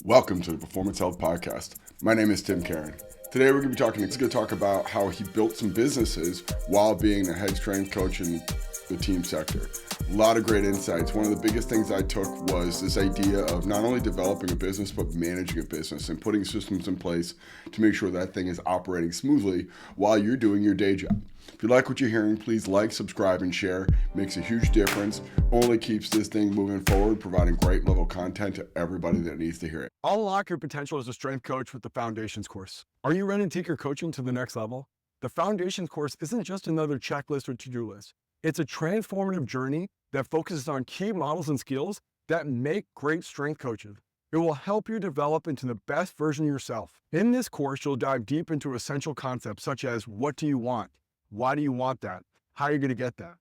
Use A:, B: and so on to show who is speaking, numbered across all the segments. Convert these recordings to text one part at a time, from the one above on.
A: Welcome to the Performance Health Podcast. My name is Tim Caron. Today we're going to talk about how he built some businesses while being the head strength coach in the team sector. A lot of great insights. One of the biggest things I took was this idea of not only developing a business, but managing a business and putting systems in place to make sure that thing is operating smoothly while you're doing your day job. If you like what you're hearing, please like, subscribe, and share. Makes a huge difference. Only keeps this thing moving forward, providing great level content to everybody that needs to hear it.
B: Unlock your potential as a strength coach with the Foundations course. Are you ready to take your coaching to the next level? The Foundations course isn't just another checklist or to-do list. It's a transformative journey that focuses on key models and skills that make great strength coaches. It will help you develop into the best version of yourself. In this course, you'll dive deep into essential concepts such as what do you want? Why do you want that? How are you going to get that?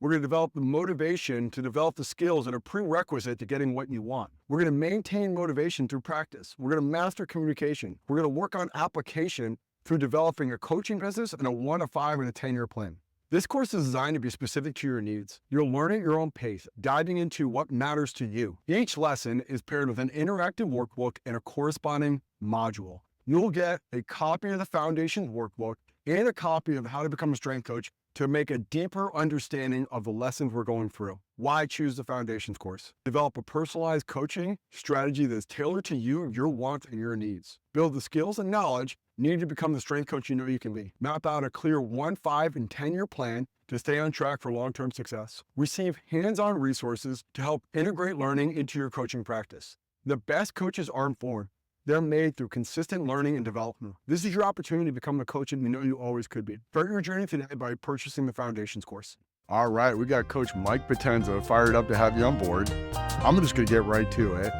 B: We're going to develop the motivation to develop the skills that are prerequisite to getting what you want. We're going to maintain motivation through practice. We're going to master communication. We're going to work on application through developing a coaching business and a 1 to 5 and a 10-year plan. This course is designed to be specific to your needs. You'll learn at your own pace, diving into what matters to you. Each lesson is paired with an interactive workbook and a corresponding module. You'll get a copy of the Foundations workbook and a copy of How to Become a Strength Coach to make a deeper understanding of the lessons we're going through. Why choose the Foundations course? Develop a personalized coaching strategy that's tailored to you, your wants, and your needs. Build the skills and knowledge needed to become the strength coach you know you can be. Map out a clear 1, 5, and 10-year plan to stay on track for long-term success. Receive hands-on resources to help integrate learning into your coaching practice. The best coaches aren't born. They're made through consistent learning and development. This is your opportunity to become the coach you know you always could be. Start your journey today by purchasing the Foundations course. All right, we got Coach Mike Potenza fired up to have you on board. I'm just going to get right to it.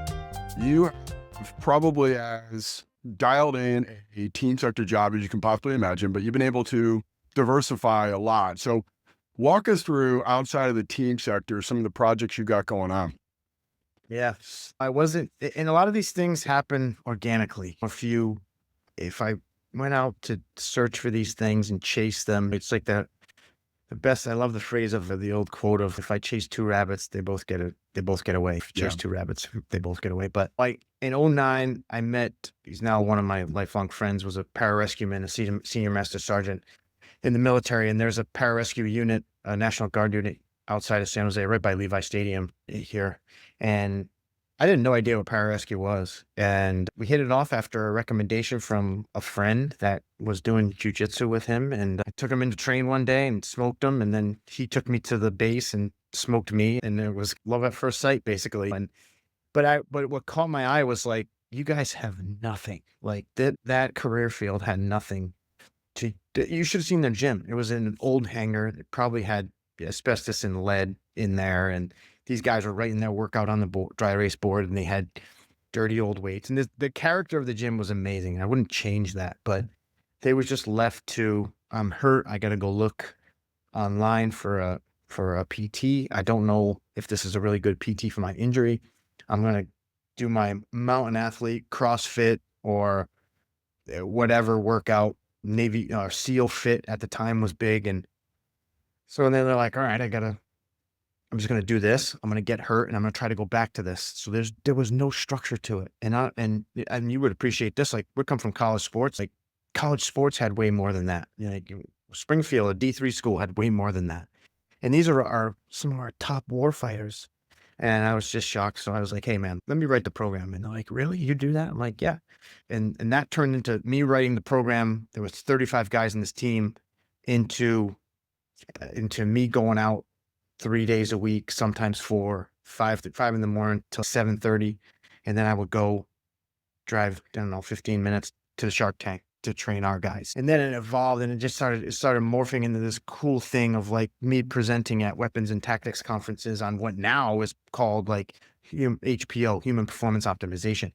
B: You have probably as dialed in a team sector job as you can possibly imagine, but you've been able to diversify a lot. So walk us through, outside of the team sector, some of the projects you got going on.
C: Yeah, I wasn't, and a lot of these things happen organically. If I went out to search for these things and chase them, it's like the best. I love the phrase of the old quote of, if I chase 2 rabbits, they both get away. If you chase 2 rabbits, they both get away. But like in '09, I met, he's now one of my lifelong friends, was a pararescue man, a senior master sergeant in the military. And there's a pararescue unit, a National Guard unit outside of San Jose, right by Levi Stadium here. And I had no idea what pararescue was. And we hit it off after a recommendation from a friend that was doing jujitsu with him. And I took him in to train one day and smoked him. And then he took me to the base and smoked me. And it was love at first sight, basically. But what caught my eye was like, you guys have nothing. Like that career field had nothing you should have seen their gym. It was in an old hangar. It probably had asbestos and lead in there, and these guys were writing their workout on the dry erase board, and they had dirty old weights. And the character of the gym was amazing. I wouldn't change that, but they was just left to, I'm hurt. I got to go look online for a PT. I don't know if this is a really good PT for my injury. I'm going to do my mountain athlete, CrossFit, or whatever workout. Navy SEAL fit at the time was big. And so then they're like, all right, I'm just going to do this. I'm going to get hurt and I'm going to try to go back to this. So there was no structure to it. And you would appreciate this. Like, we come from college sports. Like, college sports had way more than that. Like Springfield, a D3 school, had way more than that. And these are some of our top war fighters. And I was just shocked. So I was like, hey man, let me write the program. And they're like, really? You do that? I'm like, yeah. And that turned into me writing the program. There was 35 guys in this team, into me going out 3 days a week, sometimes 4, 5 in the morning till 7:30. And then I would go drive, 15 minutes to the Shark Tank to train our guys. And then it evolved, and it started morphing into this cool thing of like me presenting at weapons and tactics conferences on what now is called like HPO, human performance optimization.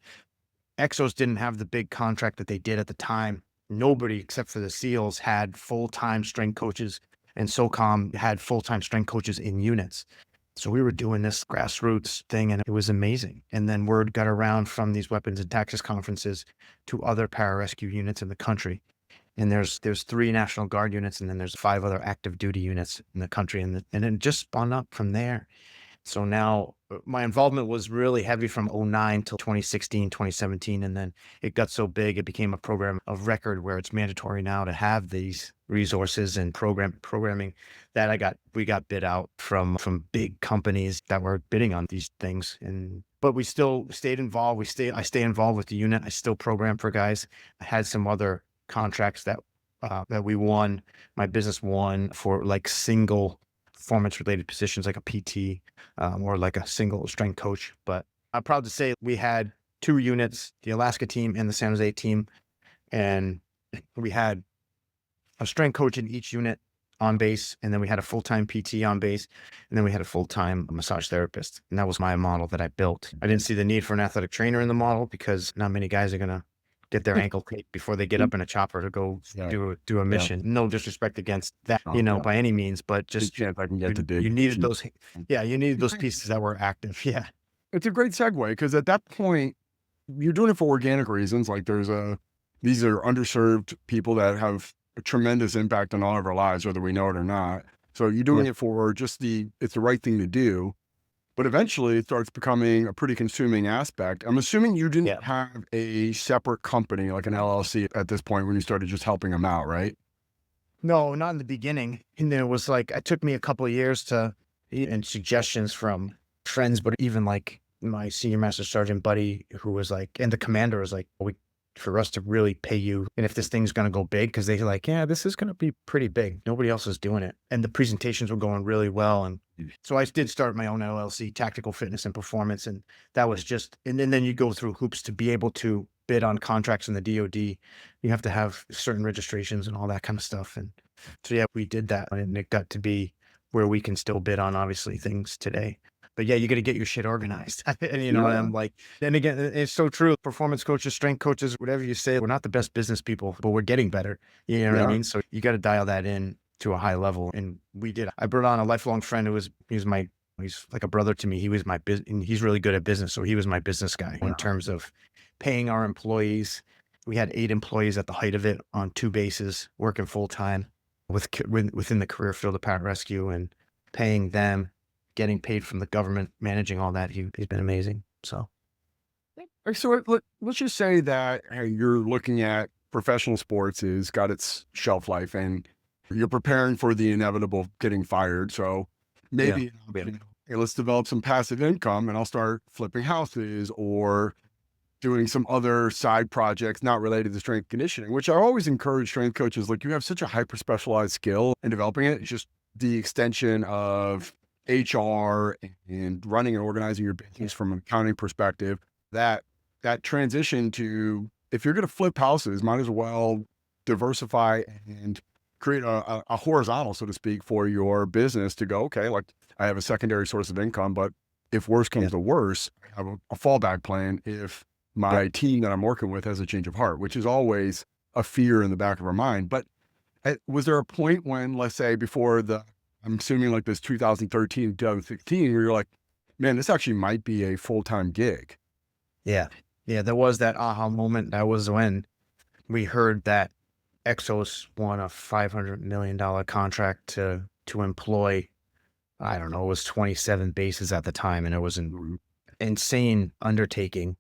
C: Exos didn't have the big contract that they did at the time. Nobody except for the SEALs had full-time strength coaches, and SOCOM had full-time strength coaches in units. So we were doing this grassroots thing, and it was amazing. And then word got around from these weapons and tactics conferences to other pararescue units in the country. And there's 3 National Guard units, and then there's 5 other active duty units in the country. And it just spun up from there. So now my involvement was really heavy from '09 till 2016, 2017. And then it got so big, it became a program of record where it's mandatory now to have these resources and programming that we got bid out from big companies that were bidding on these things. But we still stayed involved. I stay involved with the unit. I still program for guys. I had some other contracts that we won, my business won for like single performance related positions like a PT or like a single strength coach. But I'm proud to say we had 2 units, the Alaska team and the San Jose team. And we had a strength coach in each unit on base. And then we had a full-time PT on base. And then we had a full-time massage therapist. And that was my model that I built. I didn't see the need for an athletic trainer in the model because not many guys are going to get their ankle taped before they get up in a chopper to go do a mission. No disrespect against that, by any means, but just
B: if I can get to dig.
C: you needed those. Yeah, you needed those pieces that were active. Yeah,
B: It's a great segue because at that point, you're doing it for organic reasons. Like these are underserved people that have a tremendous impact on all of our lives, whether we know it or not. So you're doing it for it's the right thing to do. But eventually it starts becoming a pretty consuming aspect. I'm assuming you didn't have a separate company, like an LLC at this point when you started just helping them out, right?
C: No, not in the beginning. And then it was like, it took me a couple of years and suggestions from friends, but even like my senior master sergeant buddy who was like, and the commander was like, for us to really pay you. And if this thing's going to go big, because they're like, yeah, this is going to be pretty big. Nobody else is doing it. And the presentations were going really well. And so I did start my own LLC, Tactical Fitness and Performance. And that was and then you go through hoops to be able to bid on contracts in the DOD. You have to have certain registrations and all that kind of stuff. And so, yeah, we did that. And it got to be where we can still bid on, obviously, things today. But yeah, you got to get your shit organized. And I'm like, and again, it's so true. Performance coaches, strength coaches, whatever you say, we're not the best business people, but we're getting better. You know what I mean? So you got to dial that in to a high level. And we did. I brought on a lifelong friend he's like a brother to me. He was my business, and he's really good at business. So he was my business guy in terms of paying our employees. We had 8 employees at the height of it on 2 bases, working full time within the career field of Pararescue and paying them, getting paid from the government, managing all that. He's been amazing. So
B: let's just say that you're looking at professional sports has got its shelf life and you're preparing for the inevitable getting fired. So maybe hey, let's develop some passive income and I'll start flipping houses or doing some other side projects not related to strength conditioning, which I always encourage strength coaches. Like, you have such a hyper specialized skill in developing it. It's just the extension of HR and running and organizing your business from an accounting perspective, that transition to, if you're going to flip houses, might as well diversify and create a horizontal, so to speak, for your business to go, okay, like I have a secondary source of income, but if worse comes to worse, I have a fallback plan if my team that I'm working with has a change of heart, which is always a fear in the back of our mind. But was there a point when, let's say before I'm assuming like this 2013, 2016, where you're like, man, this actually might be a full-time gig?
C: Yeah. Yeah. There was that aha moment. That was when we heard that Exos won a $500 million contract to employ, I don't know, it was 27 bases at the time. And it was an insane undertaking.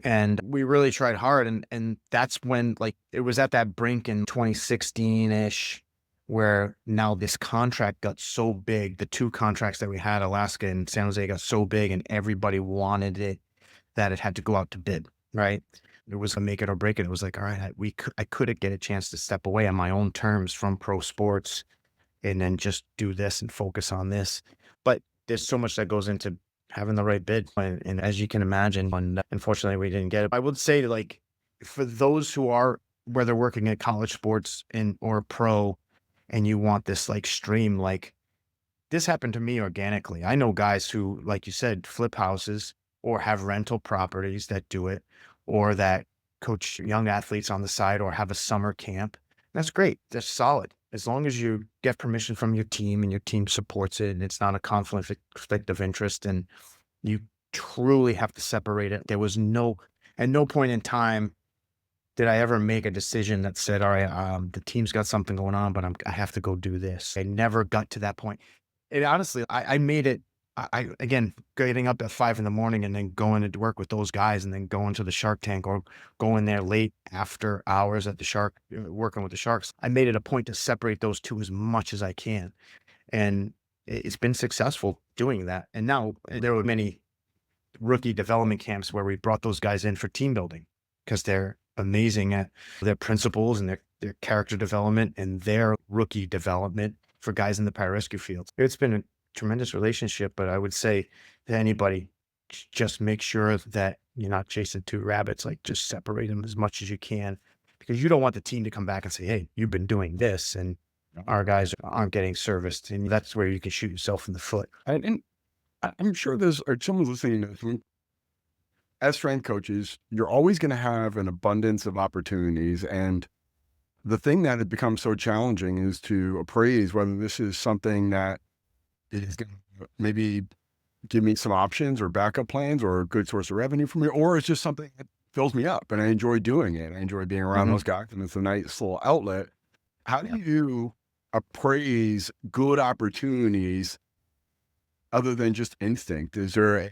C: And we really tried hard. And that's when, like, it was at that brink in 2016-ish, where now this contract got so big. The 2 contracts that we had, Alaska and San Jose, got so big and everybody wanted it that it had to go out to bid, right? It was a make it or break it. It was like, all right, I couldn't get a chance to step away on my own terms from pro sports and then just do this and focus on this. But there's so much that goes into having the right bid. And as you can imagine, unfortunately, we didn't get it. I would say, like, for those who are, whether working at college sports or pro, and you want this like stream, like this happened to me organically. I know guys who, like you said, flip houses or have rental properties that do it, or that coach young athletes on the side or have a summer camp. That's great. That's solid. As long as you get permission from your team and your team supports it and it's not a conflict of interest, and you truly have to separate it. There was at no point in time did I ever make a decision that said, all right, the team's got something going on, but I have to go do this. I never got to that point. And honestly, I made it again, getting up at 5 a.m. and then going to work with those guys and then going to the Shark Tank or going there late after hours at the working with the Sharks. I made it a point to separate those two as much as I can. And it's been successful doing that. And now there were many rookie development camps where we brought those guys in for team building because they're amazing at their principles and their character development and their rookie development for guys in the pararescue field. It's been a tremendous relationship, but I would say to anybody, just make sure that you're not chasing two rabbits. Like, just separate them as much as you can, because you don't want the team to come back and say, hey, you've been doing this and our guys aren't getting serviced. And that's where you can shoot yourself in the foot.
B: And I'm sure there's someone listening to this. As strength coaches, you're always going to have an abundance of opportunities. And the thing that has become so challenging is to appraise whether this is something that is going to maybe give me some options or backup plans or a good source of revenue for me, or it's just something that fills me up and I enjoy doing it. I enjoy being around those guys and it's a nice little outlet. How do you appraise good opportunities other than just instinct? Is there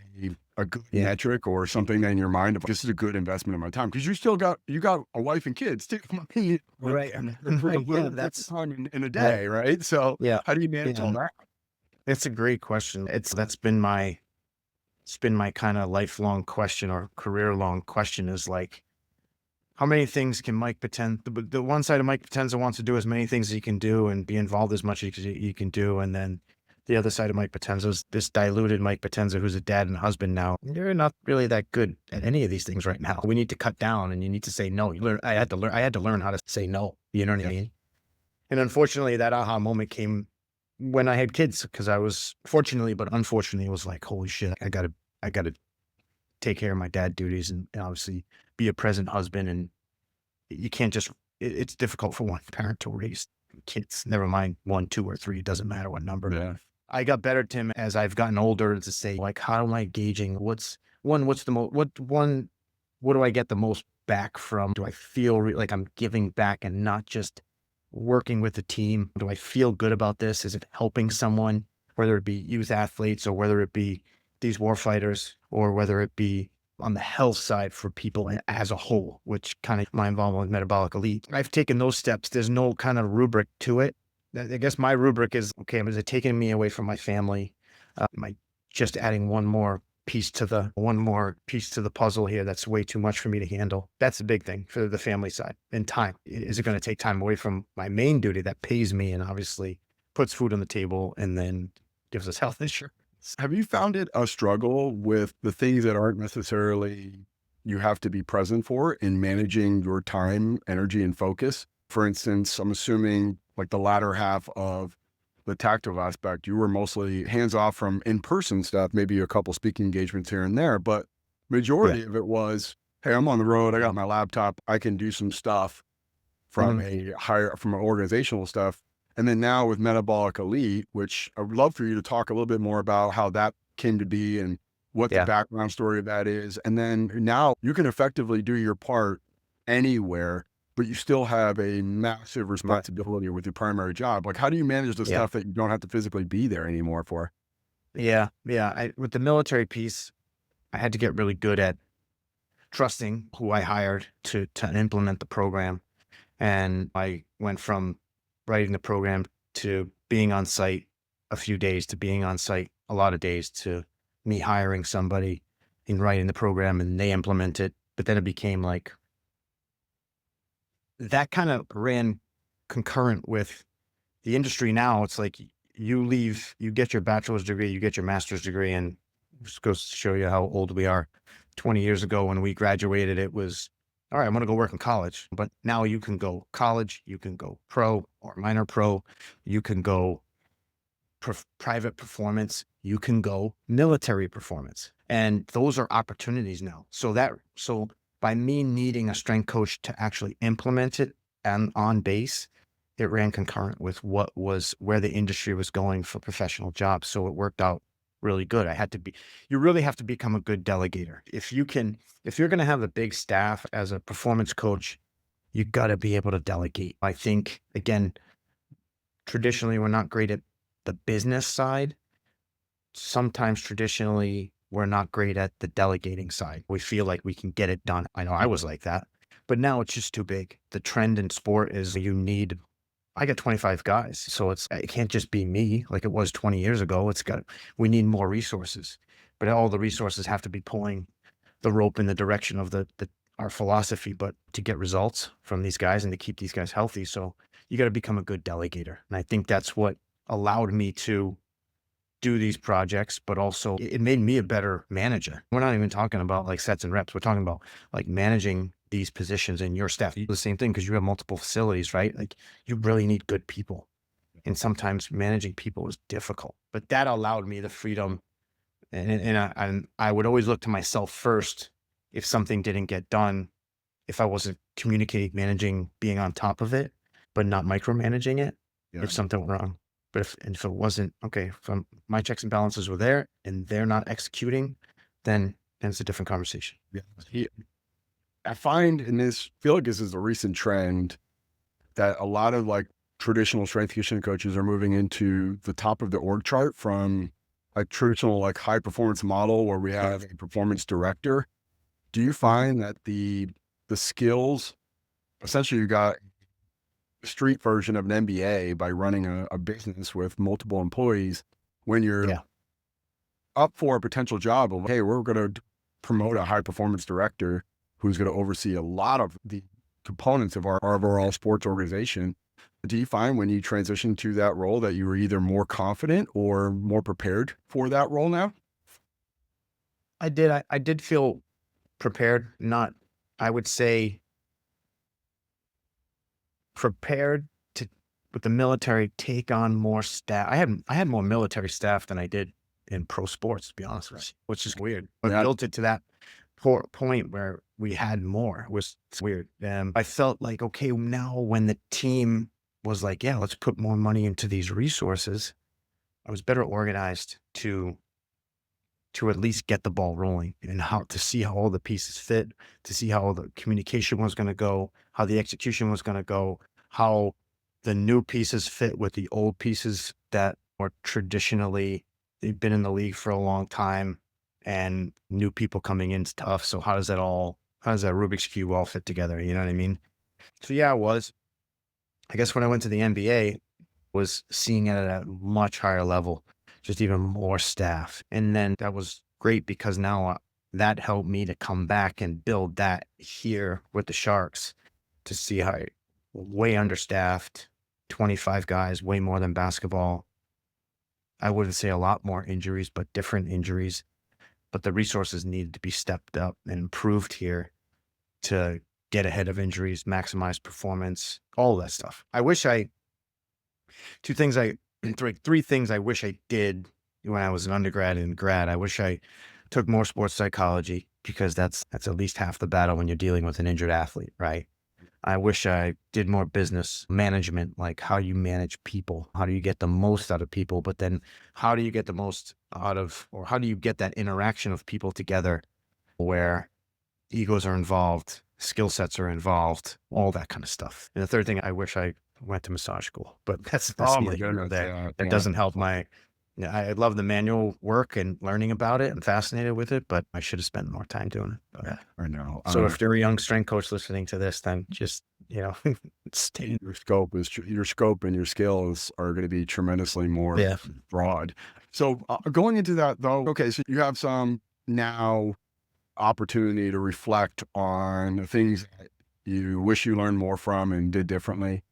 B: a good metric or something in your mind of this is a good investment of my time? Because you got a wife and kids too.
C: Right.
B: That's time in a day, right? So how do you manage all that?
C: It's a great question. That's been my kind of lifelong question or career long question is like, how many things can Mike Potenza, the one side of Mike Potenza wants to do as many things as he can do and be involved as much as he can do. And then the other side of Mike Potenza is this diluted Mike Potenza, who's a dad and husband now. You're not really that good at any of these things right now. We need to cut down and you need to say no. I had to learn how to say no. You know what I mean? And unfortunately, that aha moment came when I had kids, because I was fortunately, but unfortunately, it was like, holy shit, I gotta take care of my dad duties and obviously be a present husband. And you can't just, it's difficult for one parent to raise kids, never mind 1, 2, or 3. It doesn't matter what number.
B: Yeah.
C: I got better, Tim, as I've gotten older to say, like, how am I gauging what do I get the most back from? Do I feel like I'm giving back and not just working with the team? Do I feel good about this? Is it helping someone, whether it be youth athletes or whether it be these war fighters or whether it be on the health side for people as a whole, which kind of my involvement with Metabolic Elite. I've taken those steps. There's no kind of rubric to it. I guess my rubric is, okay, is it taking me away from my family? Am I just adding one more piece to the puzzle here that's way too much for me to handle? That's the big thing for the family side. And time. Is it going to take time away from my main duty that pays me and obviously puts food on the table and then gives us health insurance?
B: Have you found it a struggle with the things that aren't necessarily you have to be present for in managing your time, energy, and focus? For instance, I'm assuming like the latter half of the tactile aspect, you were mostly hands off from in-person stuff, maybe a couple speaking engagements here and there, but majority of it was, hey, I'm on the road. I got my laptop. I can do some stuff from from an organizational stuff. And then now with Metabolic Elite, which I would love for you to talk a little bit more about how that came to be and what the background story of that is. And then now you can effectively do your part anywhere, but you still have a massive responsibility with your primary job. Like, how do you manage the stuff that you don't have to physically be there anymore for?
C: Yeah. With the military piece, I had to get really good at trusting who I hired to implement the program. And I went from writing the program to being on site a few days to being on site a lot of days to me hiring somebody and writing the program and they implement it. But then it became like, that kind of ran concurrent with the industry now. It's like you leave, you get your bachelor's degree, you get your master's degree, and just goes to show you how old we are. 20 years ago when we graduated, it was, all right, I'm going to go work in college. But now you can go college, you can go pro or minor pro, you can go private performance, you can go military performance. And those are opportunities now. So by me needing a strength coach to actually implement it and on base, it ran concurrent with where the industry was going for professional jobs. So it worked out really good. You really have to become a good delegator. If you're going to have a big staff as a performance coach, you got to be able to delegate. I think, again, traditionally, we're not great at the business side. sometimes traditionally we're not great at the delegating side. We feel like we can get it done. I know I was like that, but now it's just too big. The trend in sport is I got 25 guys, so it can't just be me like it was 20 years ago. We need more resources, but all the resources have to be pulling the rope in the direction of our philosophy, but to get results from these guys and to keep these guys healthy. So you got to become a good delegator. And I think that's what allowed me to do these projects, but also it made me a better manager. We're not even talking about like sets and reps. We're talking about like managing these positions in your staff. You do the same thing because you have multiple facilities, right? Like you really need good people. And sometimes managing people is difficult, but that allowed me the freedom. And I would always look to myself first if something didn't get done, if I wasn't communicating, managing, being on top of it, but not micromanaging it, if something went wrong. But if it wasn't, okay, if my checks and balances were there and they're not executing, then it's a different conversation.
B: Yeah. I feel like this is a recent trend that a lot of like traditional strength conditioning coaches are moving into the top of the org chart from a traditional like high performance model where we have a performance director. Do you find that the skills, essentially you got a street version of an MBA by running a business with multiple employees, when you're up for a potential job of, hey, we're going to promote a high performance director who's going to oversee a lot of the components of our overall sports organization. Do you find when you transition to that role that you were either more confident or more prepared for that role now?
C: I did feel prepared, I would say prepared to, with the military, take on more staff. I had more military staff than I did in pro sports, to be honest with you, which is weird. But built it to that point where we had more. It's weird. I felt like, okay, now when the team was like, yeah, let's put more money into these resources, I was better organized to at least get the ball rolling and to see how all the pieces fit, to see how all the communication was going to go, how the execution was going to go, how the new pieces fit with the old pieces that were traditionally, they've been in the league for a long time and new people coming in is tough. So how does that Rubik's Cube all fit together? You know what I mean? So yeah, I guess when I went to the NBA, was seeing it at a much higher level, just even more staff. And then that was great because now that helped me to come back and build that here with the Sharks to see how way understaffed, 25 guys, way more than basketball. I wouldn't say a lot more injuries, but different injuries. But the resources needed to be stepped up and improved here to get ahead of injuries, maximize performance, all that stuff. Three things I wish I did when I was an undergrad and grad. I wish I took more sports psychology because that's at least half the battle when you're dealing with an injured athlete, right? I wish I did more business management, like how you manage people, how do you get the most out of people, but then how do you get the most or how do you get that interaction of people together where egos are involved, skill sets are involved, all that kind of stuff. And the third thing, I wish I went to massage school, but that's neither here nor there. That doesn't help I love the manual work and learning about it. I'm fascinated with it, but I should have spent more time doing it. Yeah,
B: I know.
C: So if you're a young strength coach listening to this, then just, stay.
B: Your scope and your skills are going to be tremendously more broad. So going into that though, okay, so you have some now opportunity to reflect on the things that you wish you learned more from and did differently.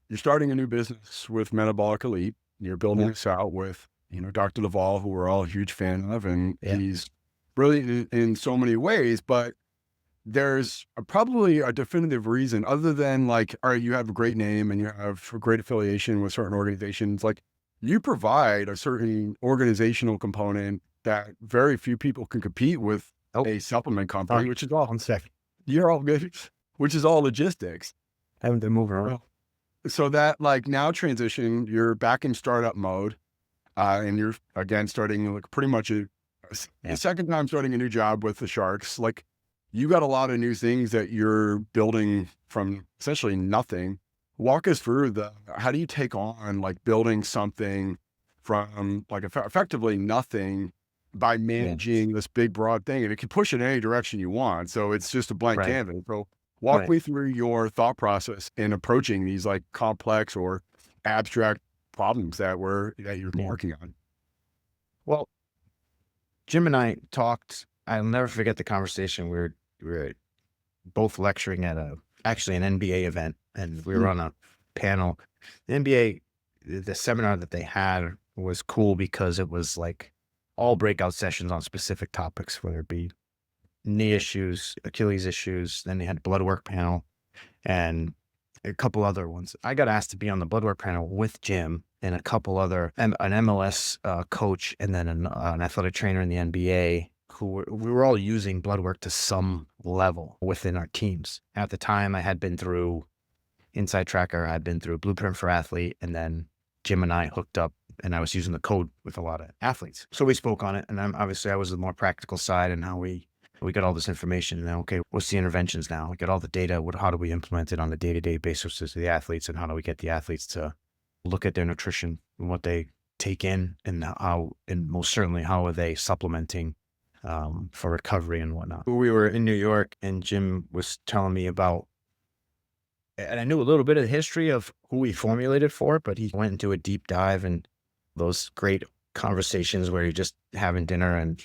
B: You're starting a new business with Metabolic Elite. You're building this out with, Dr. Duvall, who we're all a huge fan of, and he's brilliant in so many ways, but there's probably a definitive reason other than like, all right, you have a great name and you have a great affiliation with certain organizations. Like you provide a certain organizational component that very few people can compete with a supplement company, which is all, you're all good, which is all logistics.
C: I haven't been moving around.
B: So that like now transition, you're back in startup mode, and you're again starting like pretty much a second time starting a new job with the Sharks. Like you got a lot of new things that you're building from essentially nothing. Walk us through how do you take on like building something from like effectively nothing by managing this big, broad thing. And it can push it in any direction you want. So it's just a blank canvas. So walk me through your thought process in approaching these like complex or abstract problems that you're working on.
C: Well, Jim and I talked, I'll never forget the conversation. We were both lecturing at actually an NBA event, and we were on a panel. The NBA, the seminar that they had was cool because it was like all breakout sessions on specific topics, whether it be knee issues, Achilles issues. Then they had blood work panel and a couple other ones. I got asked to be on the blood work panel with Jim and a couple other, an MLS coach, and then an athletic trainer in the NBA, we were all using blood work to some level within our teams. At the time, I had been through Inside Tracker, I'd been through Blueprint for Athlete, and then Jim and I hooked up, and I was using the code with a lot of athletes. So we spoke on it, and obviously I was the more practical side and how we got all this information. And okay, what's the interventions now? We get all the data. How do we implement it on a day-to-day basis to the athletes, and how do we get the athletes to look at their nutrition and what they take in, and how, and most certainly how are they supplementing for recovery and whatnot. We were in New York, and Jim was telling me about, and I knew a little bit of the history of who he formulated for it, but he went into a deep dive and those great conversations where you're just having dinner, and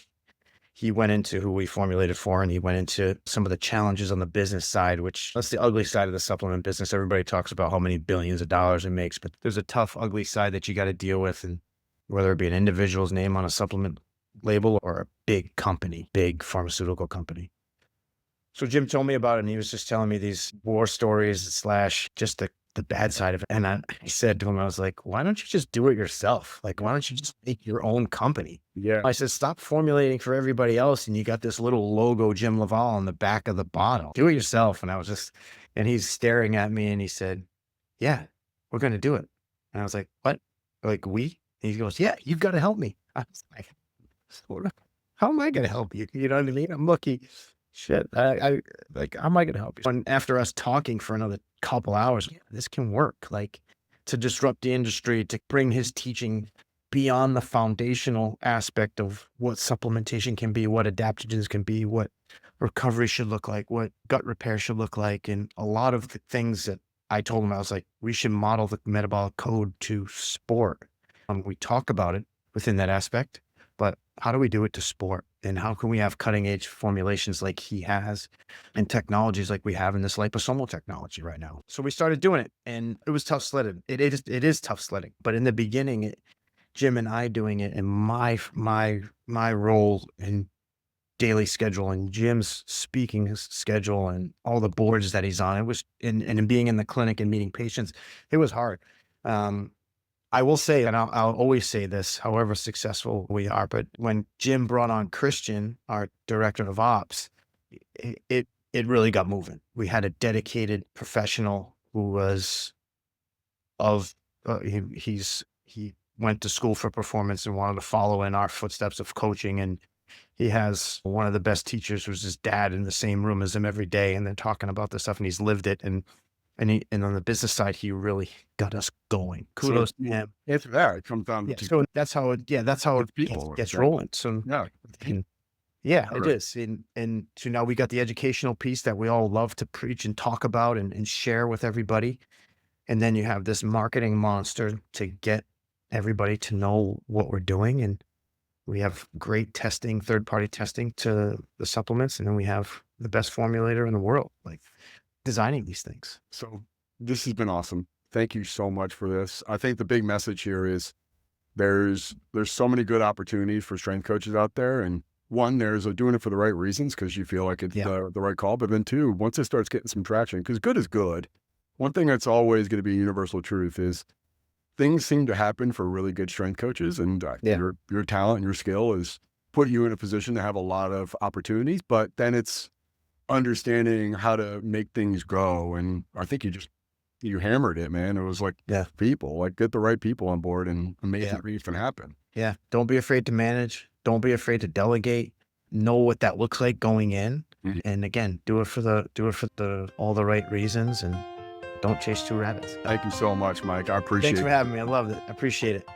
C: he went into who we formulated for, and he went into some of the challenges on the business side, which that's the ugly side of the supplement business. Everybody talks about how many billions of dollars it makes, but there's a tough, ugly side that you got to deal with. And whether it be an individual's name on a supplement label or a big company, big pharmaceutical company. So Jim told me about it, and he was just telling me these war stories / just the bad side of it. And I said to him, I was like, why don't you just do it yourself? Like, why don't you just make your own company?
B: Yeah.
C: I said, stop formulating for everybody else. And you got this little logo, Jim Laval, on the back of the bottle. Do it yourself. And I was just, and he's staring at me, and he said, yeah, we're going to do it. And I was like, what? Like, we? And he goes, yeah, you've got to help me. I was like, how am I going to help you? You know what I mean? I'm lucky. Shit, I like, how am I going to help you? And after us talking for another couple hours, yeah, this can work. Like, to disrupt the industry, to bring his teaching beyond the foundational aspect of what supplementation can be, what adaptogens can be, what recovery should look like, what gut repair should look like. And a lot of the things that I told him, I was like, we should model the metabolic code to sport. We talk about it within that aspect, but how do we do it to sport? And how can we have cutting edge formulations like he has and technologies like we have in this liposomal technology right now? So we started doing it, and it was tough sledding. It is tough sledding. But in the beginning, Jim and I doing it, and my role in daily schedule and Jim's speaking schedule and all the boards that he's on, it was, and being in the clinic and meeting patients, it was hard. I will say, and I'll always say this, however successful we are, but when Jim brought on Christian, our director of ops, it really got moving. We had a dedicated professional who was he went to school for performance and wanted to follow in our footsteps of coaching. And he has one of the best teachers who's his dad in the same room as him every day. And they're talking about this stuff, and he's lived it. And on the business side, he really got us going. Kudos to him.
B: It's there. It comes down to
C: so that's how it gets rolling. So yeah, it is. And so now we got the educational piece that we all love to preach and talk about and share with everybody. And then you have this marketing monster to get everybody to know what we're doing. And we have great testing, third-party testing to the supplements. And then we have the best formulator in the world, like designing these things.
B: So this has been awesome. Thank you so much for this. I think the big message here is there's so many good opportunities for strength coaches out there. And one, there's doing it for the right reasons because you feel like it's the right call. But then two, once it starts getting some traction, because good is good. One thing that's always going to be a universal truth is things seem to happen for really good strength coaches, and your talent and your skill is put you in a position to have a lot of opportunities, but then it's understanding how to make things go. And I think you hammered it, man. It was like people, like get the right people on board, and amazing things can happen.
C: Yeah. Don't be afraid to manage. Don't be afraid to delegate. Know what that looks like going in. Mm-hmm. And again, do it for all the right reasons, and don't chase two rabbits.
B: Thank you so much, Mike. I appreciate it.
C: Thanks for having me. I loved it. I appreciate it.